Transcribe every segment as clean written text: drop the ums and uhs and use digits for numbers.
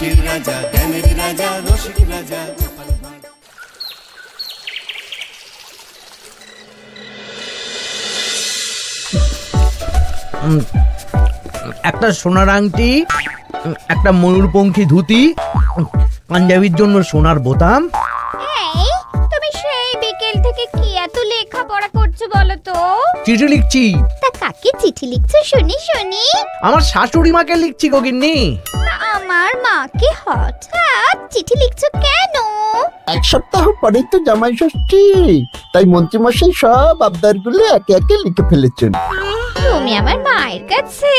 হাসির রাজা, জ্ঞানের রাজা, রসিক রাজা গোপাল ভাঁড়। একটা সোনার আংটি, একটা ময়ূরপঙ্খী ধুতি, পাঞ্জাবির জন্য সোনার বোতাম। এই তুমি সেই বিকেল থেকে কি এত লেখাপড়া করছো বলো তো? চিঠি লিখছি। তা কাকে চিঠি লিখছো শুনি শুনি? আমার শাশুড়ি মাকে লিখছি গো গিন্নি। তা আমার মাকে হঠাৎ চিঠি লিখছো কেন? এক সপ্তাহ পরেই তো জামাই ষষ্ঠী, তাই মন্ত্রীমশাই সব আবদারগুলো একে একে লিখে ফেলেছেন। তুমি আমার মায়ের কাছে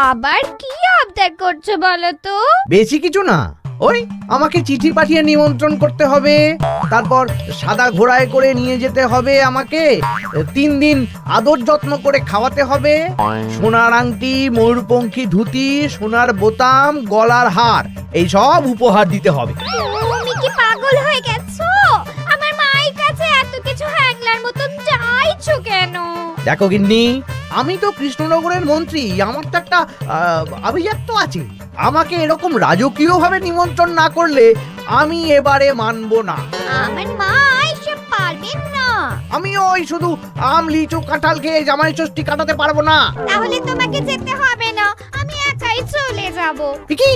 আবার কি আবদার করছো বলো তো? বেশি কিছু না, ওই আমাকে চিঠি পাঠিয়ে নিমন্ত্রণ করতে হবে, তারপর সাদা ঘোড়ায় করে নিয়ে যেতে হবে আমাকে, 3 দিন আদর যত্ন করে খাওয়াতে হবে, সোনার আংটি, ময়ূরপঙ্খী ধুতি, সোনার বোতাম, গলার হার, এই সব উপহার দিতে হবে। তুমি কি পাগল হয়ে গেছো? আমার মায়ের কাছে এত কিছু হ্যাংলার মতন চাইছো কেন? দেখো গিন্নি, আমি তো কৃষ্ণনগরের মন্ত্রী, আমার তো একটা আভিজাত্য আছে। আমাকে এরকম রাজকীয় ভাবে নিমন্ত্রণ না করলে আমি এবারে মানবো না। আমার মা এসব পারবেন না। আমি ওই শুধু আম, লিচু, কাঁঠাল খেয়ে জামাই ষষ্ঠী কাটাতে পারবো না। তাহলে তোমাকে যেতে হবে না, আমি একাই চলে যাব। কি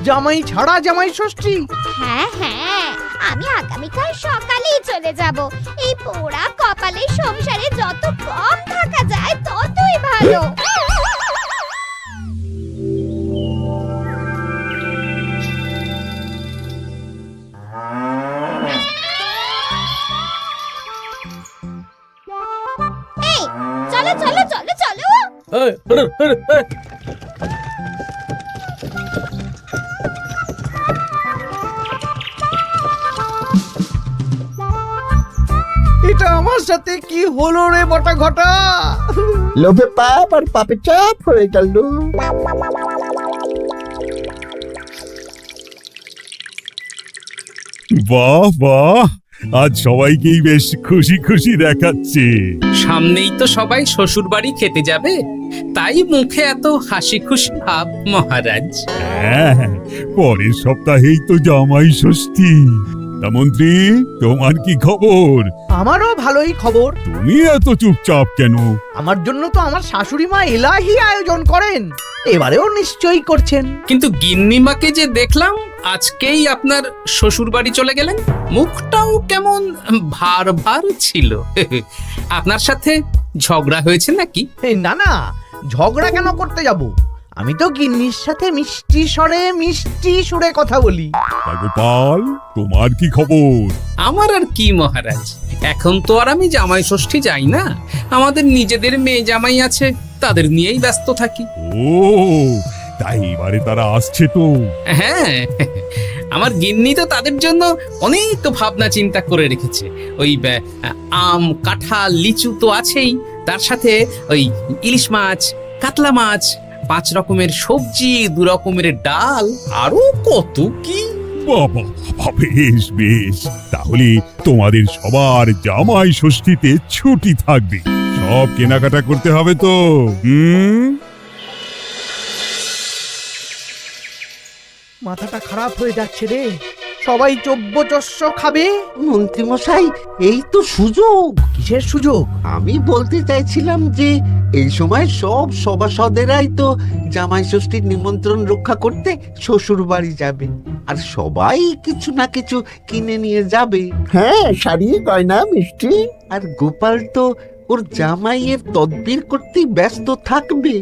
জামাই ছাড়া জামাই ষষ্ঠী? হ্যাঁ হ্যাঁ, আমি আগামীকাল সকালেই চলে যাব। এই পোড়া কপালের সংসারে যত কম থাকা যায় ততই ভালো। এই চলো চলো চলো চলো। এটা আমার সাথে কি হলো রে বটা ঘটা? লোভে পাপ আর পাপে চাপ হয়ে গেল। বাহ বাহ, আজ সবাইকেই বেশ খুশি খুশি দেখাচ্ছে। সামনেই তো সবাই শ্বশুর বাড়ি খেতে যাবে, তাই মুখে এত হাসি খুশি ভাব মহারাজ। হ্যাঁ, পরের সপ্তাহেই তো জামাই ষষ্ঠী। তা মন্ত্রী, তোমার কি খবর? আমারও ভালোই খবর। তুমি এত চুপচাপ কেন? আমার জন্য তো আমার শাশুড়ি মা এলাহি আয়োজন করেন, এবারেও নিশ্চয়ই করছেন। কিন্তু গিন্নিমাকে যে দেখলাম আজকেই আপনার শ্বশুর বাড়ি চলে গেলেন, মুখটাও কেমন ভার ভার ছিল। আপনার সাথে ঝগড়া হয়েছে নাকি? না না, ঝগড়া কেন করতে যাব? আমি তো গিন্নির সাথে মিষ্টি সুরে কথা বলি। তা গোপাল, তোমার কি খবর? আমার আর কি মহারাজ, এখন তো আর আমি জামাই ষষ্ঠী যাই না, আমাদের নিজেদের মেয়ে জামাই আছে, তাদের নিয়েই ব্যস্ত থাকি। ও, তাই এবারে তারা আসছে তো? হ্যাঁ, আমার গিন্নি তো তাদের জন্য অনেক ভাবনা চিন্তা করে রেখেছে। ওই আম, কাঁঠাল, লিচু তো আছেই, তার সাথে ওই ইলিশ মাছ, কাতলা মাছ, 5 রকমের সবজি, 2 রকমের ডাল, আরো কত কি। বাবা বাবা, বেশ বেশ, তাহলে তোমাদের সবার জামাই ষষ্ঠীতে ছুটি থাকবে। সব কেনাকাটা করতে হবে তো। মাথাটা খারাপ হয়ে যাচ্ছে রে, সবাই চব্যচস্য খাবে। মন্ত্রীমশাই, এই তো সুযোগ। কিসের সুযোগ? আমি বলতে চাইছিলাম যে এই সময় সব সভাসদেরাই তো জামাই ষষ্ঠীর নিমন্ত্রণ রক্ষা করতে শ্বশুর বাড়ি যাবে, আর সবাই কিছু না কিছু কিনে নিয়ে যাবে। হ্যাঁ, শাড়ি, গয়না, মিষ্টি। আর গোপাল তো ওর জামাইয়ের তদবির করতে ব্যস্ত থাকবে,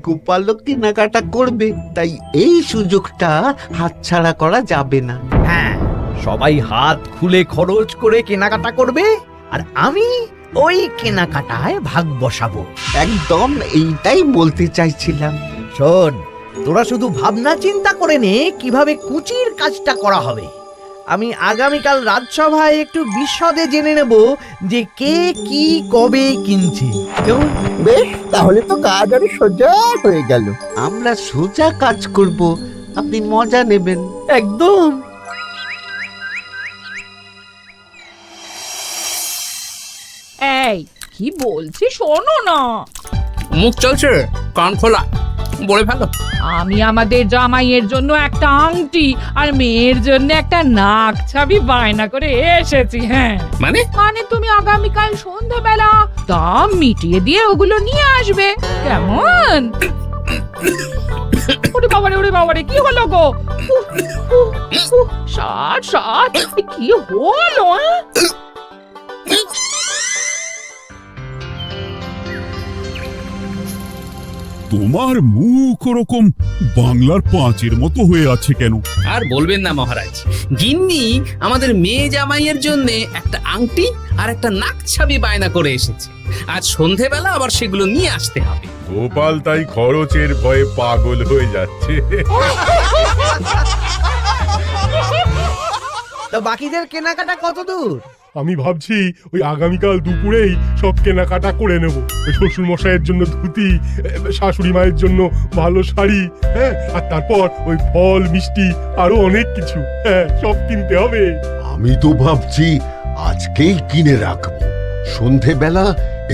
গোপালও কেনাকাটা করবে, তাই এই সুযোগটা হাতছাড়া করা যাবে না। হ্যাঁ, সবাই হাত খুলে খরচ করে কেনাকাটা করবে, আর আমি ওই কেনাকাটায় ভাগ বসাবো। একদম এইটাই বলতে চাইছিলাম। শোন, তোরা শুধু ভাবনা চিন্তা করে নে কিভাবে কুচির কাজটা করা হবে। আমি আগামীকাল রাজসভায় একটু বিশদে জেনে নেব যে কে কি কবে কিনছে। কেমন? বেশ, তাহলে তো কাজ আরো সোজা হয়ে গেল। আমরা সোজা কাজ করব, আপনি মজা নেবেন। একদম। এই কি বলছি শোনো না। মুখ চলছে, কান খোলা। বলে ভালো। আমি আমাদের জামাইয়ের জন্য একটা আংটি আর মেয়ের জন্য একটা নাক ছাবি বায়না করে এসেছি। হ্যাঁ, মানে মানে তুমি আগামীকাল সন্ধ্যাবেলা দাম মিটিয়ে দিয়ে ওগুলো নিয়ে আসবে, কেমন? ওরে বাবারে কি হলো গো? সাত সাত কি হলো? তোমার মুখ ওরকম বাংলার পাঁচের মতো হয়ে আছে কেন? আর বলবেন না মহারাজ, গিন্নি আমাদের মেয়ে জামাইয়ের জন্য একটা আংটি আর একটা নাক ছাবি বায়না করে এসেছে। আজ সন্ধেবেলা আবার সেগুলো নিয়ে আসতে হবে। গোপাল তাই খরচের ভয়ে পাগল হয়ে যাচ্ছে। তো বাকিদের কেনাকাটা কত দূর? আমি ভাবছি ওই আগামীকাল দুপুরেই সব কেনাকাটা করে নেব। ওই শ্বশুর মশাইয়ের জন্য ধুতি, শাশুড়ি মায়ের জন্য ভালো শাড়ি, হ্যাঁ, আর তারপর ওই ফল মিষ্টি আরো অনেক কিছু, হ্যাঁ, সব কিনতে হবে। আমি তো ভাবছি আজকেই কিনে রাখবো, সন্ধেবেলা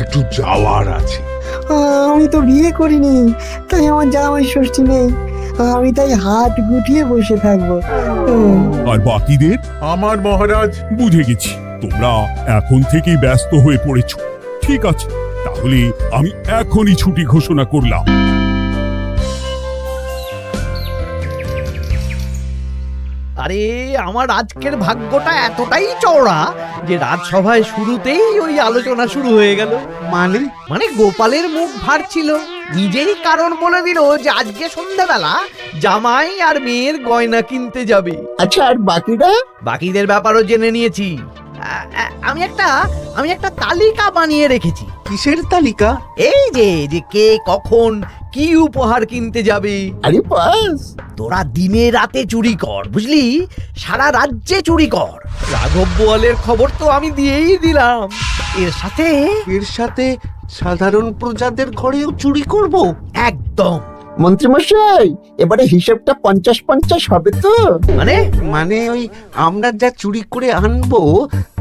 একটু যাওয়ার আছে। আমি তো বিয়ে করিনি, তাই আমার জামাই ষষ্ঠী নেই। আমি তাই হাত গুটিয়ে বসে থাকবো। আর বাকিদের? আমার মহারাজ, বুঝে গেছি তোমরা এখন থেকেই ব্যস্ত হয়ে পড়েছ। ঠিক আছে, তাহলে আমি এখনই ছুটি ঘোষণা করলাম। আরে আমার আজকের ভাগ্যটা এতটাই চওড়া যে রাজসভায় শুরুতেই ওই আলোচনা শুরু হয়ে গেল। মানে গোপালের মুখ ভার ছিল, নিজেই কারণ বলে দিল যে আজকে সন্ধ্যাবেলা জামাই আর মেয়ের গয়না কিনতে যাবে। আচ্ছা, আর বাকিরা? বাকিদের ব্যাপারও জেনে নিয়েছি। আমি একটা তালিকা বানিয়ে রেখেছি। কিসের তালিকা? এই যে কে কখন কি উপহার কিনতে যাবে। আরে বাস, তোরা দিনে রাতে চুরি কর, বুঝলি, সারা রাজ্যে চুরি কর। রাঘব বোয়ালের খবর তো আমি দিয়েই দিলাম। এর সাথে সাধারণ প্রজাদের ঘরেও চুরি করব? একদম। মন্ত্রীমশাই, এবারে হিসেবটা 50-50 হবে তো? মানে ওই আমরা যা চুরি করে আনবো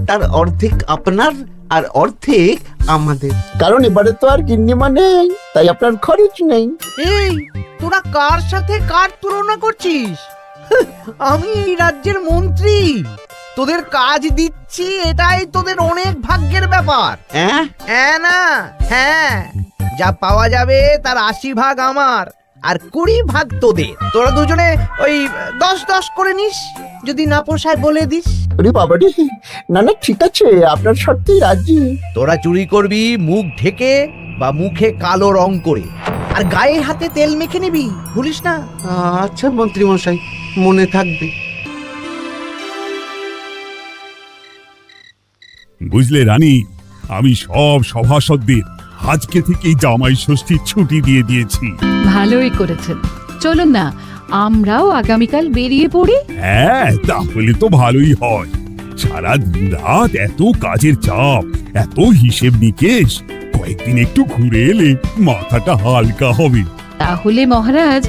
তার অর্ধেক আপনার আর অর্ধেক আমাদের। কারণ এবারে তো আর গিন্নিমা নেই, তাই আপনার খরচ নেই। এই তোরা কার সাথে কার তুলনা করছিস? আমি এই রাজ্যের মন্ত্রী, তোদের কাজ দিচ্ছি, এটাই তোদের অনেক ভাগ্যের ব্যাপার। হ্যাঁ না, হ্যাঁ, যা পাওয়া যাবে তার 80 ভাগ আমার আর 20 ভাগ তোদের। তোরা দুজনে ওই 10-10 করে নিস, যদি না পোষায় বলে দিস। আরে বাবা রে, না ঠিক আছে, আপনার শর্তেই রাজি। তোরা চুরি করবি মুখ ঢেকে বা মুখে কালো রং করে, আর গায়ে হাতে তেল মেখে নিবি, ভুলিস না। আচ্ছা মন্ত্রী মশাই, মনে থাকবে। বুঝলে রানী, আমি সব সভাসদদের আজকে থেকেই জামাই ষষ্ঠীর ছুটি দিয়ে দিয়েছি। ভালোই করেছেন, চলুন না আমরাও আগামীকাল বেরিয়ে পড়ি। হ্যাঁ, তাহলে তো ভালোই হয়। সারা দিন রাত এত কাজের চাপ, এত হিসেব নিকেশ, কয়েকদিন একটু ঘুরে এলে মাথাটা হালকা হবে। তাহলে মহারাজ,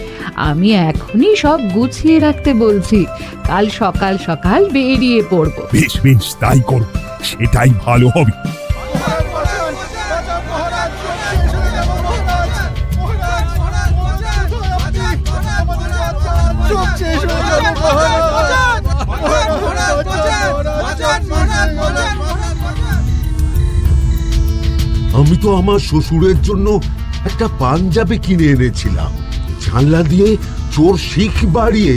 আমি এখনই সব গুছিয়ে রাখতে বলছি, কাল সকাল সকাল বেরিয়ে পড়বো। বেশ বেশ, তাই করো, সেটাই ভালো হবে। আমি তো আমার শ্বশুরের জন্য একটা পাঞ্জাবি কিনে এনেছিলাম। জানলা দিয়ে চোর শিখ বাড়িয়ে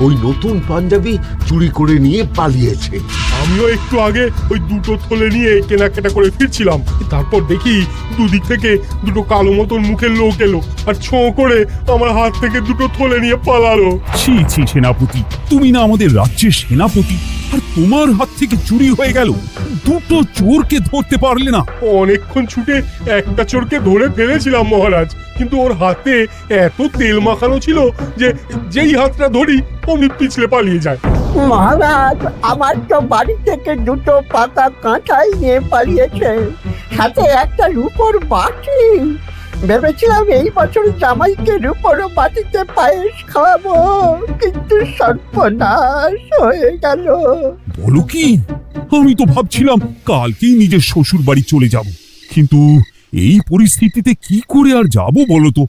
ওই নতুন পাঞ্জাবি চুরি করে নিয়ে পালিয়েছে। আমিও একটু আগে ওই দুটো থলে নিয়ে কেনাকাটা করে ফিরছিলাম, তারপর দেখি দুদিক থেকে দুটো কালো মতন মুখের লোক এলো আর ছোঁ করে আমার হাত থেকে দুটো থলে নিয়ে পালালো। ছি ছি সেনাপতি, তুমি না আমাদের রাজ্যের সেনাপতি, আর তোমার হাত থেকে চুরি হয়ে গেল? দুটো চোরকে ধরতে পারলে না? অনেকক্ষণ ছুটে একটা চোরকে ধরে ফেলেছিলাম মহারাজ, কিন্তু ওর হাতে এত তেল মাখানো ছিল যে যেই হাতটা ধরি অমনি পিছলে পালিয়ে যায়। মহারাজ, আমার তো বাড়ি থেকে দুটো পাতা কাঁঠাল নিয়ে পালিয়েছে, সাথে একটা রূপোর বাটি। ভেবেছিলাম এই বছর জামাইকে রূপোর বাটিতে পায়েস খাওয়াবো, কিন্তু সর্বনাশ হয়ে গেল। বলো কি? আমি তো ভাবছিলাম কালকেই নিজের শ্বশুর বাড়ি চলে যাব, কিন্তু এই পরিস্থিতিতে কি করে আর যাব বলো তো?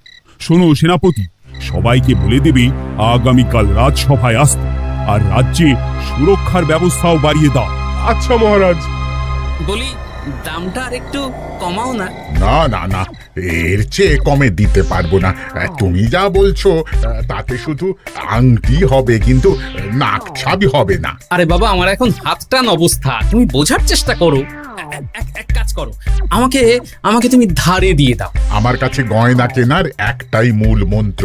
শোনো সেনাপতি, সবাইকে বলে দেবে আগামীকাল রাজসভায় আসতে, আর রাজ্যে সুরক্ষার ব্যবস্থাও বাড়িয়ে দাও। আচ্ছা মহারাজ। বলি দামটা আর একটু কমাও না। না না না, এর চেয়ে কমে দিতে পারবো না। তুমি যা বলছো তাতে শুধু আংটি হবে, কিন্তু নাক ছাবি হবে না। আরে বাবা, আমার এখন হাত টান অবস্থা, তুমি বোঝার চেষ্টা করো। এক কাজ করো, আমাকে আমাকে তুমি ধারে দিয়ে দাও। আমার কাছে গয়না কেনার একটাই মূল মন্ত্র,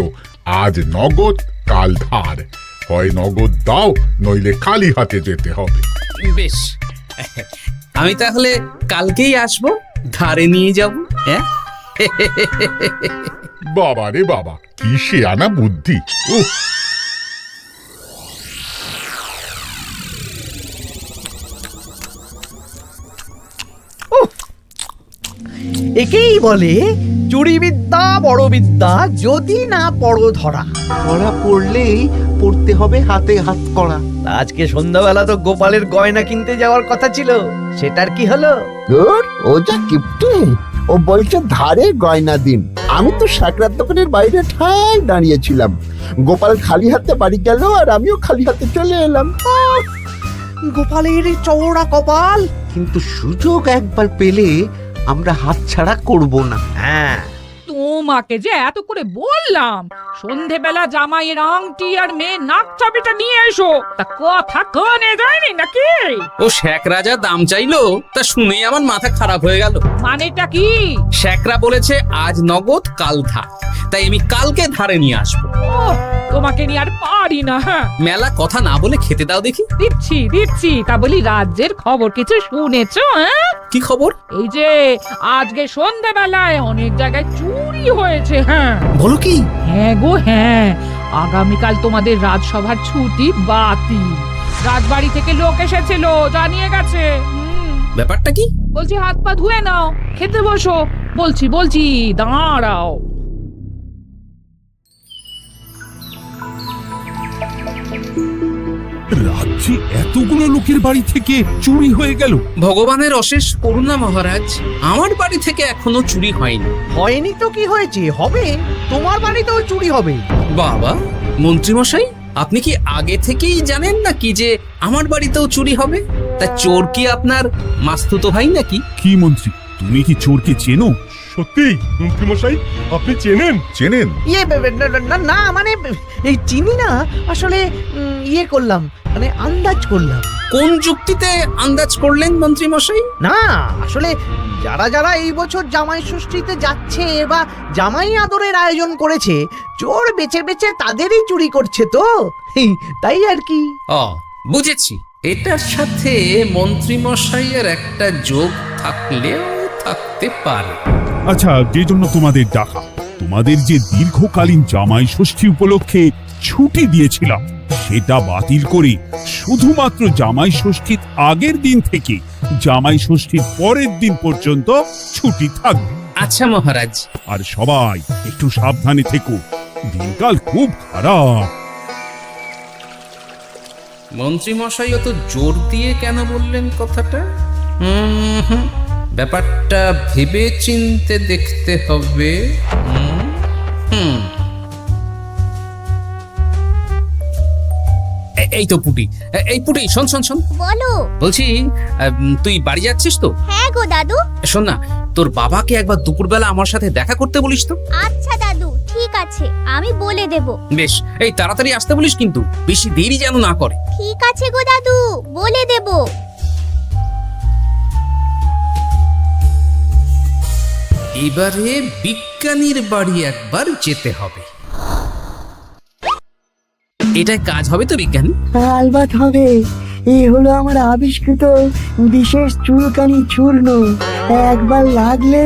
আজ নগদ কাল ধার। হয় নগদ দাও, নইলে খালি হাতে যেতে হবে। বেশ, আমি তাহলে কালকেই আসবো, ধারে নিয়ে যাব। হ্যাঁ, বাবা রে বাবা, কি শেয়ানা বুদ্ধি! উহ, একেই বলে চুরি বিদ্যা বড় বিদ্যা, যদি না পড়ো ধরা। ধরা পড়লেই পড়তে হবে হাতে হাত করা। আজকে সন্ধ্যাবেলা তো গোপালের গয়না কিনতে যাওয়ার কথা ছিল, সেটার কি হলো? ধুর, ও যা কিপটে, ও বলছে ধারে গয়না দিন। আমি তো সাকরার দোকানের বাইরে ঠায় দাঁড়িয়েছিলাম, গোপাল খালি হাতে বাড়ি গেল আর আমিও খালি হাতে চলে এলাম। গোপালের এই চওড়া কপাল। কিন্তু সুযোগ একবার পেলে আমরা হাতছাড়া করব না। হ্যাঁ, তোমাকে যে এত করে বললাম সন্ধেবেলা জামাইয়ের আংটি আর মেয়ের নাক চাবিটা নিয়ে এসো, তা কথা কানে যায়নি নাকি? ও শেখ রাজা দাম চাইলো, তা শুনেই আমার মাথা খারাপ হয়ে গেল। মানেটা কি? শেখরা বলেছে আজ নগদ কাল ধার, তাই আমি কালকে ধারে নিয়ে আসবো। ওহ, তোমাকে নিয়ে আর পারি না। হ্যাঁ, মেলা কথা না বলে খেতে দাও দেখি। দিচ্ছি। তা বলি, রাজ্যের খবর কিছু শুনেছো? হ্যাঁ, কি খবর? এই যে আজকে সন্ধেবেলায় অনেক জায়গায় চুরি হয়েছে। হ্যাঁ, বলো কি? হ্যাঁ গো হ্যাঁ, আগামীকাল তোমাদের রাজসভার ছুটি বাতিল। রাজবাড়ি থেকে লোক এসেছিল, জানিয়ে গেছে। ব্যাপারটা কি? বলছি হাত পা ধুয়ে নাও, খেতে বসো। বলছি দাঁড়াও। রাজ্যে এতগুলো লোকের বাড়ি থেকে চুরি হয়ে গেল। ভগবানের অশেষ করুণা মহারাজ, আমার বাড়ি থেকে এখনো চুরি হয়নি। হয়নি তো কি হয়েছে, হবে। তোমার বাড়িতেও চুরি হবে। বাবা, মন্ত্রীমশাই, আপনি কি আগে থেকেই জানেন নাকি যে আমার বাড়িতেও চুরি হবে? তা চোর কি আপনার মাস্তুতো ভাই নাকি? কি মন্ত্রী, তুমি কি চোরকে চেনো? সত্যি মন্ত্রীমশাই, আপনি চেনেন? চেনেন? না মানে এই চিনি না, আসলে ইয়ে করলাম, মানে আন্দাজ করলাম। কোন যুক্তিতে আন্দাজ করলেন মন্ত্রীমশাই? না, আসলে যারা যারা এই বছর জামাই ষষ্ঠীতে যাচ্ছে বা জামাই আদরের আয়োজন করেছে, চোর বেছে বেছে তাদেরই চুরি করছে তো, তাই আর কি। বুঝেছি, এটার সাথে মন্ত্রীমশাইয়ের একটা যোগ থাকলেও থাকতে পারে। আচ্ছা, যে জন্য তোমাদের ডাকা, তোমাদের যে দীর্ঘকালীন জামাই ষষ্ঠী উপলক্ষে ছুটি দিয়েছিলাম, সেটা বাতিল করে শুধুমাত্র জামাই ষষ্ঠীর আগের দিন থেকে জামাই ষষ্ঠীর পরের দিন পর্যন্ত ছুটি থাকবে। আচ্ছা মহারাজ। আর সবাই একটু সাবধানে থেকো, দিনকাল খুব খারাপ। মন্ত্রীমশাই অত জোর দিয়ে কেন বললেন কথাটা? ব্যাপারটা ভেবে চিনতে দেখতে হবে। এই তো পুটি, শোন। বলো। বলছি, তুই বাড়ি যাচ্ছিস তো? হ্যাঁ গো দাদু। শোন না, তোর বাবাকে একবার দুপুরবেলা আমার সাথে দেখা করতে বলিস তো। আচ্ছা দাদু, ঠিক আছে, আমি বলে দেব। বেশ, এই তাড়াতাড়ি আসতে বলিস, কিন্তু বেশি দেরি যেন না করে। ঠিক আছে গো দাদু, বলে দেব। এবারে বিজ্ঞানীর বাড়ি একবার যেতে হবে। এটাই কাজ হবে তো বিজ্ঞানী? আলবাত হবে। এই হলো আমার আবিষ্কৃত বিশেষ চুলকানি চূর্ণ। একবার লাগলে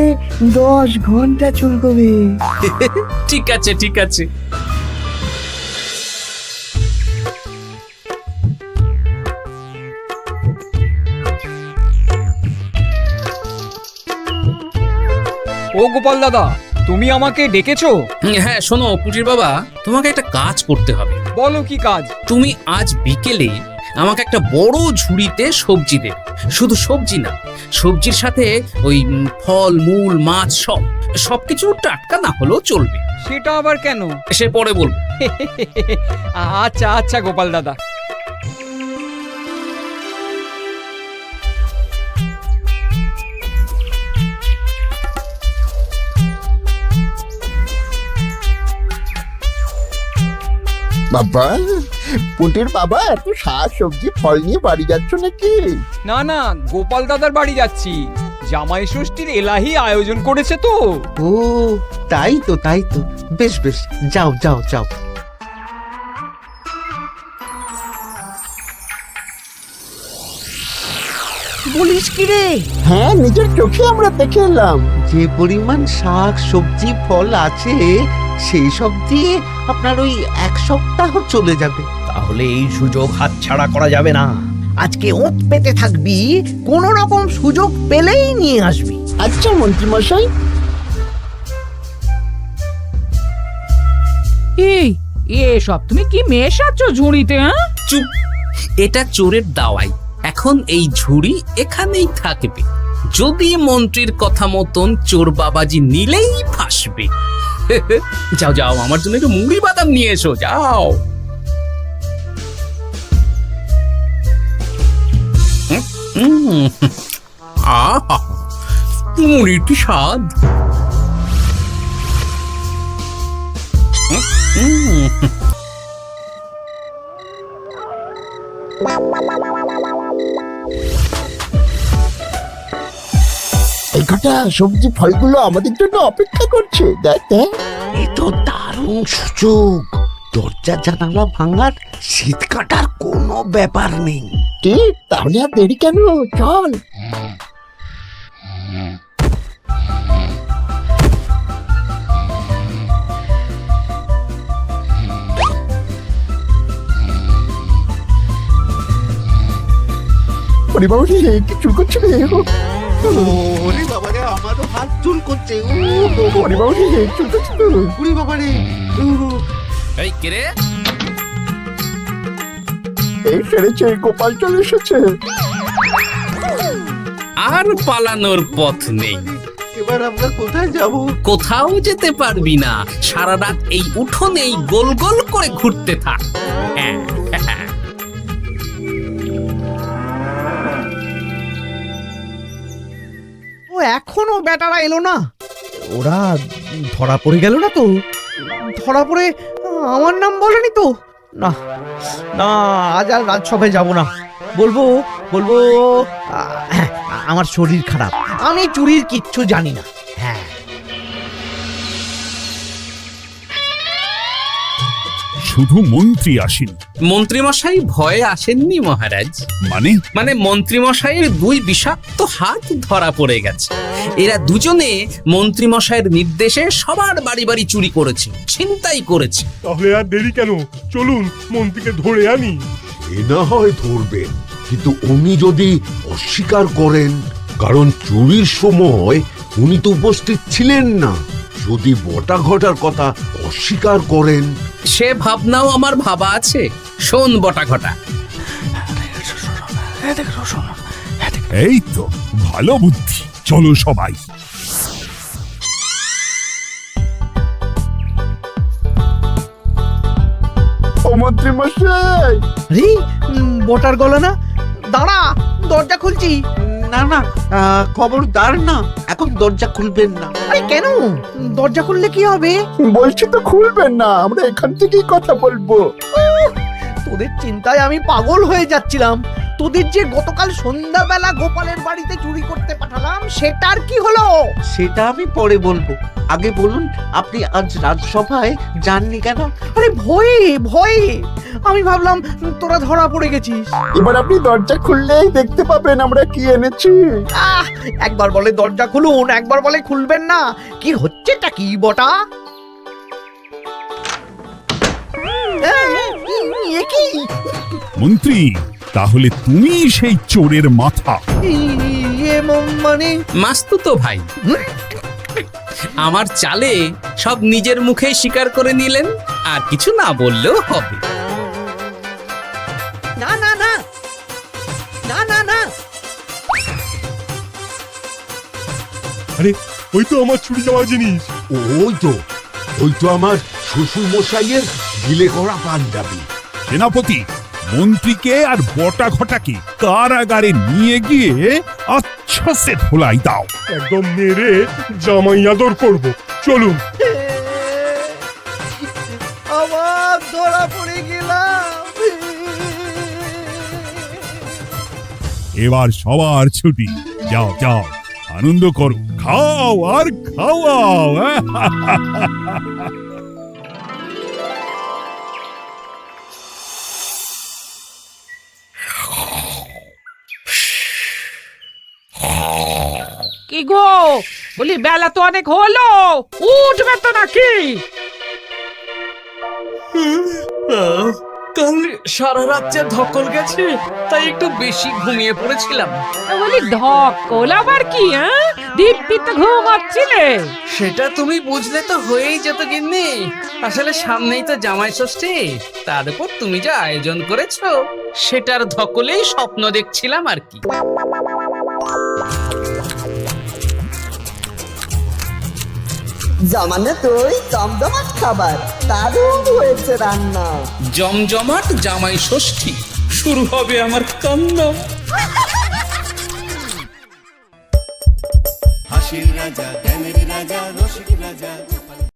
10 ঘন্টা চুলকবে। ঠিক আছে। ও গোপাল দাদা, তুমি আমাকে ডেকেছো? হ্যাঁ, শোনো পুটির বাবা, তোমাকে একটা কাজ করতে হবে। বলো কি কাজ? তুমি আজ বিকেলে আমাকে একটা বড় ঝুড়িতে সবজি দেবে। শুধু সবজি না, সবজির সাথে ওই ফল মূল মাছ সবকিছু টাটকা না হলেও চলবে। সেটা আবার কেন? সে পরে বলবো। আচ্ছা আচ্ছা গোপাল দাদা। বাবা, পুটির বাবা এত শাক সবজি ফল নিয়ে বাড়ি যাচ্ছ নাকি? না না, গোপাল দাদার বাড়ি যাচ্ছি। জামাই ষষ্ঠীর এলাহি আয়োজন করেছে তো। ও তাই তো, তাই তো। বেশ বেশ, যাও যাও যাও। বলিস কি রে? হ্যাঁ, নিজের চোখে আমরা দেখে এলাম। যে পরিমাণ শাক সবজি ফল আছে সেই সব দিয়ে আপনার ওই 1 সপ্তাহ চলে যাবে। তাহলে এই সুযোগ হাতছাড়া করা যাবে না। আজকে ওঁত পেতে থাকবি, কোন রকম সুযোগ পেলেই নিয়ে আসবি। আচ্ছা মন্ত্রী মশাই। এই এসব তুমি কি মেশাচ্ছ ঝুড়িতে? হ্যাঁ, চুপ, এটা চোরের দাওয়াই। এখন এই ঝুড়ি এখানেই থাকবে। যদি মন্ত্রীর কথা মতন চোর বাবাজি নিলেই ফাঁসবে। যাও যাও, আমার জন্য একটু মুড়ি বাদাম নিয়ে এসো, যাও। আহা, মুড়ির কি স্বাদ! এই কটা সবজি ফলগুলো আমাদের জন্য অপেক্ষা করছে। দেখ দেখ। এ তো দারুণ সুযোগ। দরজা জানালা ভাঙার, শীত কাটার কোনো ব্যাপার নেই। ঠিক, তাহলে আর দেরি কেন, চল। পরিবাবু কি চুল করছে রে? ওরে বাবারে, আমারও হাত চুল করছে। পরিবাবু চুল করছে তো। ওরে বাবারে। এই কে রে? এই সেরেছে, গোপাল চলে এসেছে। আর পালানোর পথ নেই। এবার আমরা কোথায় যাব? কোথাও যেতে পারবি না। সারা রাত এই উঠোনেই গোল গোল করে ঘুরতে থাক। ও এখনো বেটারা এলো না। ওরা ধরা পড়ে গেল না তো? ধরা পড়ে আমার নাম বলেনি তো? না না, আজ আর রাজসভায় যাব না। বলবো বলবো হ্যাঁ, আমার শরীর খারাপ, আমি চুরির কিচ্ছু জানি না। হ্যাঁ, শুধু মন্ত্রী আসেন। মন্ত্রীমশাই ভয়ে আসেননি মহারাজ। মানে মন্ত্রীমশাইয়ের 2 বিষাক্ত হাত ধরা পড়ে গেছে। এরা দুজনে মন্ত্রীমশাইয়ের নির্দেশে সবার বাড়ি বাড়ি চুরি করেছে, ছিনতাই করেছে। তাহলে আর দেরি কেন, চলুন মন্ত্রীকে ধরে আনি। এ না হয় ধরবেন, কিন্তু উনি যদি অস্বীকার করেন, কারণ চুরির সময় উনি তো উপস্থিত ছিলেন না, যদি বটা ঘটার কথা অস্বীকার করেন। সে ভাবনাও আমার ভাবা আছে। শোন বটা ঘটা, এই তো ভালো বুদ্ধি, চলো সবাই। ও মন্ত্রী মশাই। আরে বটার গলা না, দাঁড়া, দরজা খুলছি। না না, খবরদার না, এখন দরজা খুলবেন না। আরে কেন? দরজা খুললে কি হবে? বলছি তো খুলবেন না, আমরা এখান থেকেই কথা বলবো। তোদের চিন্তায় আমি পাগল হয়ে যাচ্ছিলাম। তোদের যে গতকাল সন্ধ্যাবেলা গোপালের বাড়িতে চুরি করতে পাঠালাম, সেটার কি হলো? সেটা আমি পরে বলবো। আগে বলুন, আপনি আজ রাজসভায় যাননি কেন? আরে ভয়ে ভয়ে, আমি ভাবলাম তোরা ধরা পড়ে গেছিস। এবার আপনি দরজা খুললেই দেখতে পাবেন আমরা কি এনেছি। একবার বলে দরজা খুলুন, একবার বলে খুলবেন না। কি হচ্ছেটা কি বটা? এ কি? মন্ত্রী, তাহলে তুমি সেই চোরের মাথা? মানে মাস্তুতো ভাই, আমার চালে সব নিজের মুখে স্বীকার করে নিলেন, আর কিছু না বললেও হবে। না না না, আরে ওই তো আমার চুরি যাওয়া জিনিস। ওই তো আমার শ্বশুর মশাইয়ের ঢিলে করা পাঞ্জাবি। সেনাপতি, মন্ত্রীকে আর বটা ঘটাকে কারাগারে নিয়ে গিয়ে আচ্ছা সে ধোলাই দাও। একদম মেরে জামাই আদর করব। চলুন। আমার ধরা পড়ে গেলাম। এবার সবার ছুটি, যাও যাও আনন্দ করো, খাও আর খাওয়াও। কি গো, বলি বেলা তো অনেক হলো, উঠবে তো নাকি? কাল সারা রাত যা ধকল গেছে, তাই একটু বেশি ঘুমিয়ে পড়েছিলাম। বলি ধকল আবার কি? দিব্যি তো ঘুমাচ্ছিলে। সেটা তুমি বুঝলে তো হয়েই যেত গিন্নি। আসলে সামনেই তো জামাই ষষ্ঠী, তার উপর তুমি যা আয়োজন করেছো, সেটার ধকলেই স্বপ্ন দেখছিলাম আর কি। জমানো তুই জমজমাট খাবার, দারুণ হয়েছে রান্না। জমজমাট জামাই ষষ্ঠী, শুরু হবে আমার কান্না। হাসির রাজা জ্ঞানের রাজা রসিক রাজা